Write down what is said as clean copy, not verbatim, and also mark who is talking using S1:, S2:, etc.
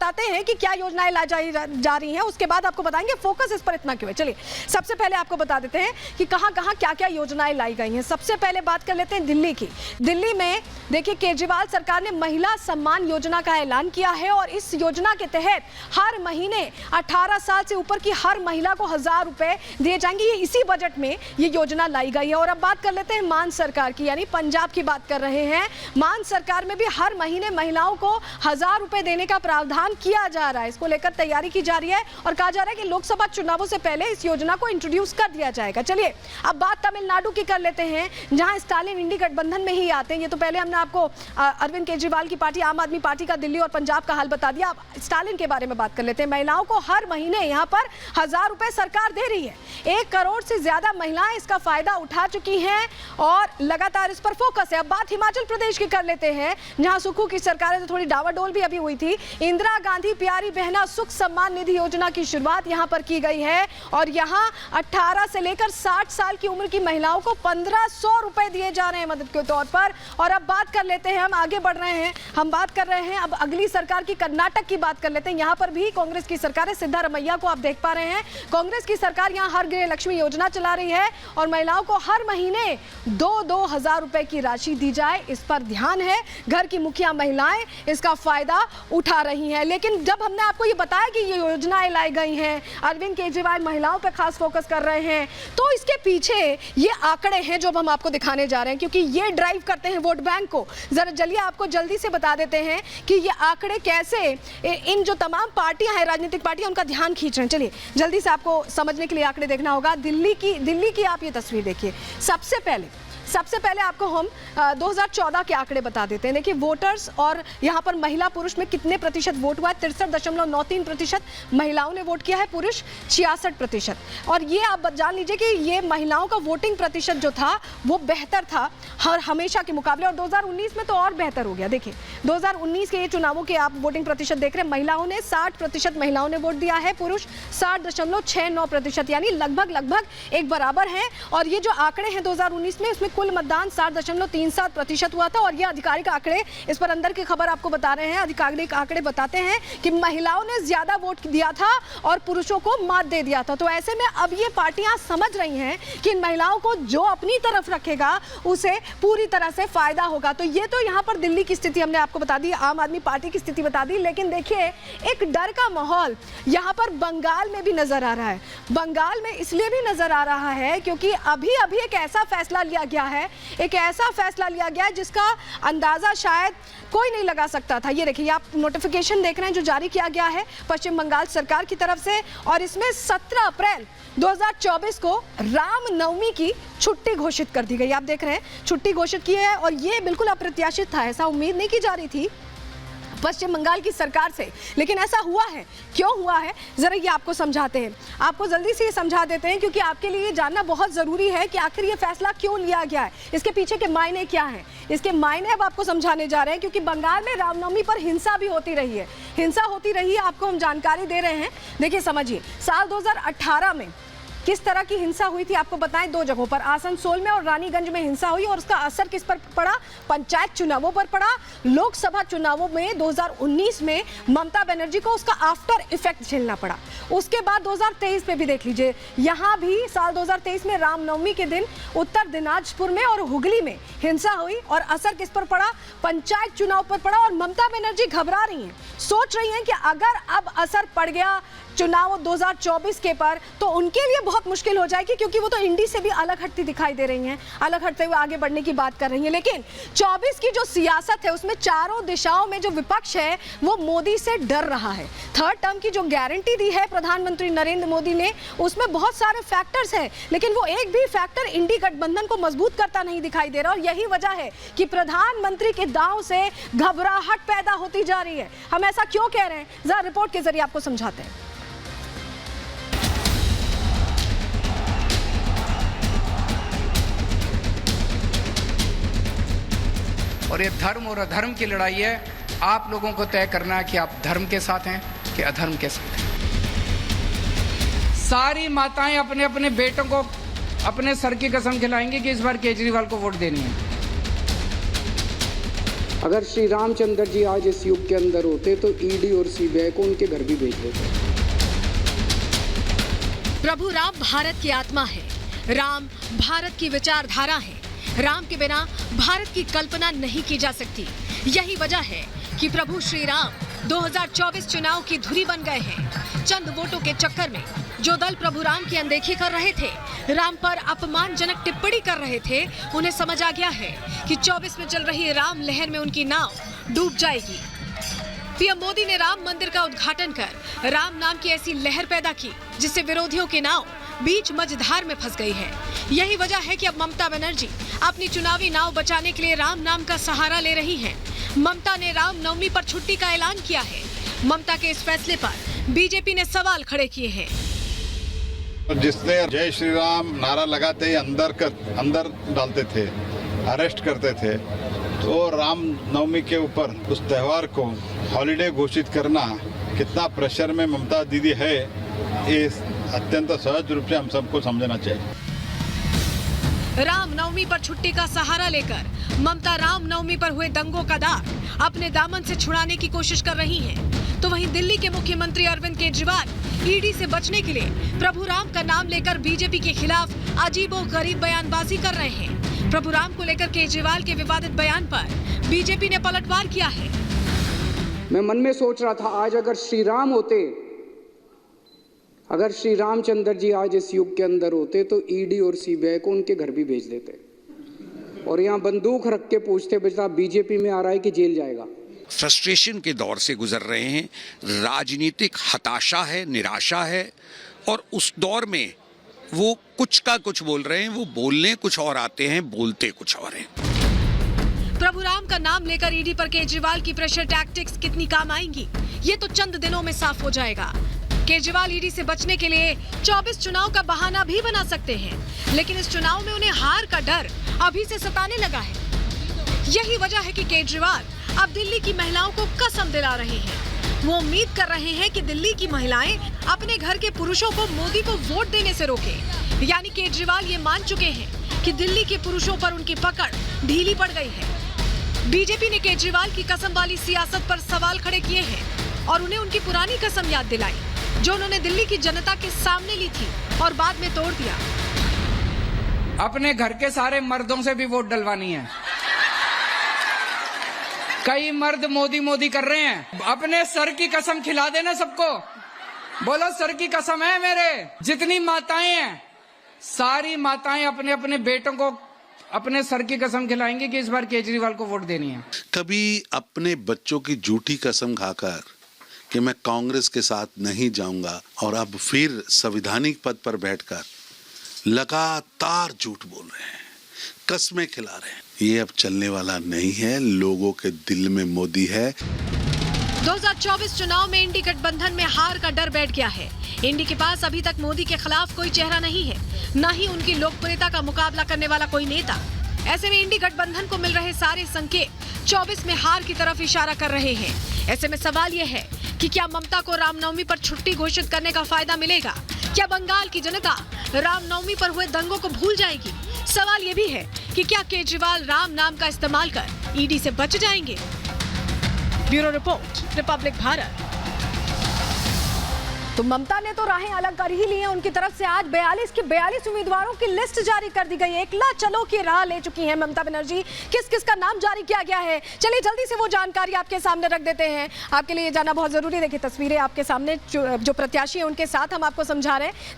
S1: बताते हैं कि क्या योजनाएं लाई जा रही हैं, उसके बाद आपको बताएंगे फोकस इस पर इतना क्यों है। चलिए सबसे पहले आपको बता देते हैं कि कहां कहां क्या क्या योजनाएं लाई गई हैं। सबसे पहले बात कर लेते हैं दिल्ली की। दिल्ली में देखिए केजरीवाल सरकार ने महिला सम्मान योजना का ऐलान किया है और इस योजना के तहत हर महीने 18 साल से ऊपर की हर महिला को 1000 रुपए दिए जाएंगे। ये इसी बजट में ये योजना लाई गई है। और अब बात कर लेते हैं मान सरकार की, यानी पंजाब की बात कर रहे हैं। मान सरकार में भी हर महीने महिलाओं को 1000 रुपए देने का प्रावधान किया जा रहा है। इसको लेकर तैयारी की जा रही है और कहा जा रहा है कि लोकसभा चुनावों से पहले इस योजना को इंट्रोड्यूस कर दिया जाएगा। चलिए अब बात तमिलनाडु की कर लेते हैं, जहां स्टालिन इंडी गठबंधन में ही आते हैं। ये तो पहले हमने आपको अरविंद केजरीवाल की पार्टी आम आदमी पार्टी का दिल्ली और पंजाब का हाल बता दिया। अब स्टालिन के बारे में बात कर लेते हैं। महिलाओं को हर महीने यहां पर 1000 रुपए सरकार दे रही है। 1 करोड़ से ज्यादा महिलाएं इसका फायदा उठा चुकी हैं और लगातार इस पर फोकस है। अब बात हिमाचल प्रदेश की कर लेते हैं, जहां सुक्खू की सरकार है तो थोड़ी डावाडोल भी अभी हुई थी। इंदिरा गांधी प्यारी बहना सुख सम्मान निधि योजना की शुरुआत यहां पर की गई है और यहां 18 से लेकर 60 साल की उम्र की महिलाओं को 1500 रुपए दिए जा रहे हैं मदद के तौर पर। और अब बात कर लेते हैं, हम आगे बढ़ रहे हैं, हम बात कर रहे हैं अब अगली सरकार की, कर्नाटक की बात कर लेते हैं। यहां पर भी कांग्रेस की सरकार है, सिद्धारमैया को आप देख पा रहे हैं। कांग्रेस की सरकार यहां हर गृह लक्ष्मी योजना चला रही है और महिलाओं को हर महीने 2-2 हजार रुपए की राशि दी जाए, इस पर ध्यान है। घर की मुखिया महिलाएं इसका फायदा उठा रही हैं। लेकिन जब हमने आपको ये बताया कि ये योजनाएं लाई गई हैं, अरविंद केजरीवाल महिलाओं पर खास फोकस कर रहे हैं, तो इसके पीछे ये आंकड़े हैं जो हम आपको दिखाने जा रहे हैं, क्योंकि ये ड्राइव करते हैं वोट बैंक को। जरा चलिए आपको जल्दी से बता देते हैं कि ये आंकड़े कैसे इन जो तमाम पार्टियां हैं, राजनीतिक पार्टियां, उनका ध्यान खींच रहे हैं। चलिए जल्दी से आपको समझने के लिए आंकड़े देखना होगा। दिल्ली की आप ये तस्वीर देखिए। सबसे पहले आपको हम 2014 के आंकड़े बता देते हैं। देखिए वोटर्स और यहाँ पर महिला पुरुष में कितने प्रतिशत वोट हुआ है। 63.93% महिलाओं ने वोट किया है, पुरुष 66%। और ये आप जान लीजिए कि ये महिलाओं का वोटिंग प्रतिशत जो था वो बेहतर था हर हमेशा के मुकाबले, और 2019 में तो और बेहतर हो गया। देखिए 2019 के ये चुनावों के आप वोटिंग प्रतिशत देख रहे हैं, महिलाओं ने 60% महिलाओं ने वोट दिया है, पुरुष 60.69%, यानी लगभग एक बराबर है। और ये जो आंकड़े हैं 2019 में, इसमें कुल मतदान 60.37% हुआ था। और ये आधिकारिक आंकड़े, इस पर अंदर की खबर आपको बता रहे हैं, आधिकारिक आंकड़े बताते हैं कि महिलाओं ने ज्यादा वोट दिया था और पुरुषों को मात दे दिया था। तो ऐसे में अब ये पार्टियां समझ रही हैं कि इन महिलाओं को जो अपनी तरफ रखेगा उसे पूरी तरह से फायदा होगा। तो ये तो यहाँ पर दिल्ली की स्थिति हमने आपको बता दी, आम आदमी पार्टी की स्थिति बता दी। लेकिन देखिए एक डर का माहौल यहाँ पर बंगाल में भी नजर आ रहा है। बंगाल में इसलिए भी नजर आ रहा है क्योंकि अभी एक ऐसा फैसला लिया गया है, जिसका अंदाजा शायद कोई नहीं लगा सकता था। ये देखिए आप नोटिफिकेशन देख रहे हैं जो जारी किया गया है पश्चिम बंगाल सरकार की तरफ से, और इसमें 17 अप्रैल 2024 को रामनवमी की छुट्टी घोषित कर दी गई। आप देख रहे हैं छुट्टी घोषित की है और ये बिल्कुल अप्रत्याशित था, ऐसा उम्मीद नहीं की जा रही थी पश्चिम बंगाल की सरकार से, लेकिन ऐसा हुआ है। क्यों हुआ है जरा ये आपको समझाते हैं, आपको जल्दी से ये समझा देते हैं, क्योंकि आपके लिए ये जानना बहुत जरूरी है कि आखिर ये फैसला क्यों लिया गया है, इसके पीछे के मायने क्या हैं। इसके मायने अब आपको समझाने जा रहे हैं, क्योंकि बंगाल में रामनवमी पर हिंसा भी होती रही है, आपको हम जानकारी दे रहे हैं। देखिए समझिए, साल 2018 में किस तरह की हिंसा हुई थी आपको बताएं। 2 जगहों पर, आसनसोल में और रानीगंज में हिंसा हुई, और उसका असर किस पर पड़ा, पंचायत चुनावों पर पड़ा। लोकसभा चुनावों में 2019 में ममता बनर्जी को उसका आफ्टर इफेक्ट झेलना पड़ा। उसके बाद 2023 में भी देख लीजिए, यहाँ भी साल 2023 में रामनवमी के दिन उत्तर दिनाजपुर में और हुगली में हिंसा हुई, और असर किस पर पड़ा, पंचायत चुनाव पर पड़ा। और ममता बनर्जी घबरा रही हैं, सोच रही हैं कि अगर अब असर पड़ गया चुनाव 2024 के पर तो उनके लिए बहुत मुश्किल हो जाएगी, क्योंकि वो तो इंडी से भी अलग हटती दिखाई दे रही हैं, अलग हटते हुए आगे बढ़ने की बात कर रही हैं। लेकिन 24 की जो सियासत है उसमें चारों दिशाओं में जो विपक्ष है वो मोदी से डर रहा है। 3rd टर्म की जो गारंटी दी है प्रधानमंत्री नरेंद्र मोदी ने, उसमें बहुत सारे फैक्टर्स हैं, लेकिन वो एक भी फैक्टर इंडी गठबंधन को मजबूत करता नहीं दिखाई दे रहा। और यही वजह है कि प्रधानमंत्री के दांव से घबराहट पैदा होती जा रही है। हम ऐसा क्यों कह रहे हैं, जरा रिपोर्ट के जरिए आपको समझाते हैं।
S2: और ये धर्म और अधर्म की लड़ाई है। आप लोगों को तय करना है कि आप धर्म के साथ हैं कि अधर्म के साथ हैं। सारी माताएं अपने अपने बेटों को अपने सर की कसम खिलाएंगी कि इस बार केजरीवाल को वोट देनी है।
S3: अगर श्री रामचंद्र जी आज इस युग के अंदर होते तो ईडी और सीबीआई को उनके घर भी भेज देते।
S1: प्रभु राम भारत की आत्मा है, राम भारत की विचारधारा है। राम के बिना भारत की कल्पना नहीं की जा सकती। यही वजह है कि प्रभु श्री राम 2024 चुनाव की धुरी बन गए हैं। चंद वोटों के चक्कर में जो दल प्रभु राम की अनदेखी कर रहे थे, राम पर अपमानजनक टिप्पणी कर रहे थे, उन्हें समझ आ गया है कि 24 में चल रही राम लहर में उनकी नाव डूब जाएगी। पीएम मोदी ने राम मंदिर का उद्घाटन कर राम नाम की ऐसी लहर पैदा की जिससे विरोधियों की नाव बीच मझधार में फंस गई है। यही वजह है कि अब ममता बनर्जी अपनी चुनावी नाव बचाने के लिए राम नाम का सहारा ले रही हैं। ममता ने राम नवमी पर छुट्टी का ऐलान किया है। ममता के इस फैसले पर बीजेपी ने सवाल खड़े किए हैं।
S4: जिसने जय श्री राम नारा लगाते ही अंदर डालते थे, अरेस्ट करते थे, तो राम नवमी के ऊपर उस त्योहार को हॉलिडे घोषित करना कितना प्रेशर में ममता दीदी है, ये अत्यंत सहज रूप से हम सबको समझना चाहिए।
S1: राम नवमी पर छुट्टी का सहारा लेकर ममता राम नवमी पर हुए दंगों का दाग अपने दामन से छुड़ाने की कोशिश कर रही हैं। तो वहीं दिल्ली के मुख्यमंत्री अरविंद केजरीवाल ईडी से बचने के लिए प्रभु राम का नाम लेकर बीजेपी के खिलाफ अजीबोगरीब बयानबाजी कर रहे हैं। प्रभु राम को लेकर केजरीवाल के विवादित बयान पर बीजेपी ने पलटवार किया है।
S3: मैं मन में सोच रहा था, आज अगर श्री राम होते, अगर श्री रामचंद्र जी आज इस युग के अंदर होते तो ईडी और सीबीआई को उनके घर भी भेज देते और यहाँ बंदूक रख के पूछते बेटा बीजेपी में आ रहा है कि जेल जाएगा।
S5: फ्रस्ट्रेशन के दौर से गुजर रहे हैं, राजनीतिक हताशा है, निराशा है, और उस दौर में वो कुछ का कुछ बोल रहे हैं। वो बोलने कुछ और आते हैं, बोलते कुछ और हैं।
S1: प्रभु राम का नाम लेकर ईडी पर केजरीवाल की प्रेशर टैक्टिक्स कितनी काम आएंगी, ये तो चंद दिनों में साफ हो जाएगा। केजरीवाल ईडी से बचने के लिए 24 चुनाव का बहाना भी बना सकते हैं, लेकिन इस चुनाव में उन्हें हार का डर अभी से सताने लगा है। यही वजह है कि केजरीवाल अब दिल्ली की महिलाओं को कसम दिला रहे हैं। वो उम्मीद कर रहे हैं कि दिल्ली की महिलाएं अपने घर के पुरुषों को मोदी को वोट देने से रोकें। यानी केजरीवाल ये मान चुके हैं कि दिल्ली के पुरुषों पर उनकी पकड़ ढीली पड़ गई है। बीजेपी ने केजरीवाल की कसम वाली सियासत पर सवाल खड़े किए हैं और उन्हें उनकी पुरानी कसम याद दिलाई, जो उन्होंने दिल्ली की जनता के सामने ली थी और बाद में तोड़ दिया।
S2: अपने घर के सारे मर्दों से भी वोट डलवानी है। कई मर्द मोदी मोदी कर रहे हैं, अपने सर की कसम खिला देना सबको। बोलो सर की कसम है मेरे। जितनी माताएं हैं, सारी माताएं अपने अपने बेटों को अपने सर की कसम खिलाएंगे कि इस बार केजरीवाल को वोट देनी है।
S6: कभी अपने बच्चों की झूठी कसम खाकर कि मैं कांग्रेस के साथ नहीं जाऊंगा, और अब फिर संवैधानिक पद पर बैठकर लगातार झूठ बोल रहे हैं, कस्में खिला रहे हैं। ये अब चलने वाला नहीं है। लोगों के दिल में मोदी है।
S1: 2024 चुनाव में इंडी गठबंधन में हार का डर बैठ गया है। इंडी के पास अभी तक मोदी के खिलाफ कोई चेहरा नहीं है, न ही उनकी लोकप्रियता का मुकाबला करने वाला कोई नेता। ऐसे में इंडी गठबंधन को मिल रहे सारे संकेत 24 में हार की तरफ इशारा कर रहे हैं। ऐसे में सवाल यह है कि क्या ममता को रामनवमी पर छुट्टी घोषित करने का फायदा मिलेगा? क्या बंगाल की जनता रामनवमी पर हुए दंगों को भूल जाएगी? सवाल ये भी है कि क्या केजरीवाल राम नाम का इस्तेमाल कर ईडी से बच जाएंगे? Bureau report, Republic Bharat. तो ममता ने तो राहें अलग कर ही ली हैं। उनकी तरफ से आज 42 के 42 उम्मीदवारों की लिस्ट जारी कर दी गई है। एकला चलो की राह ले चुकी हैं ममता बनर्जी। किस किस का नाम जारी किया गया है, चलिए जल्दी से वो जानकारी आपके सामने रख देते हैं। आपके लिए जानना बहुत जरूरी। देखिए तस्वीरें आपके सामने, जो प्रत्याशी हैं उनके साथ हम आपको समझा रहे हैं।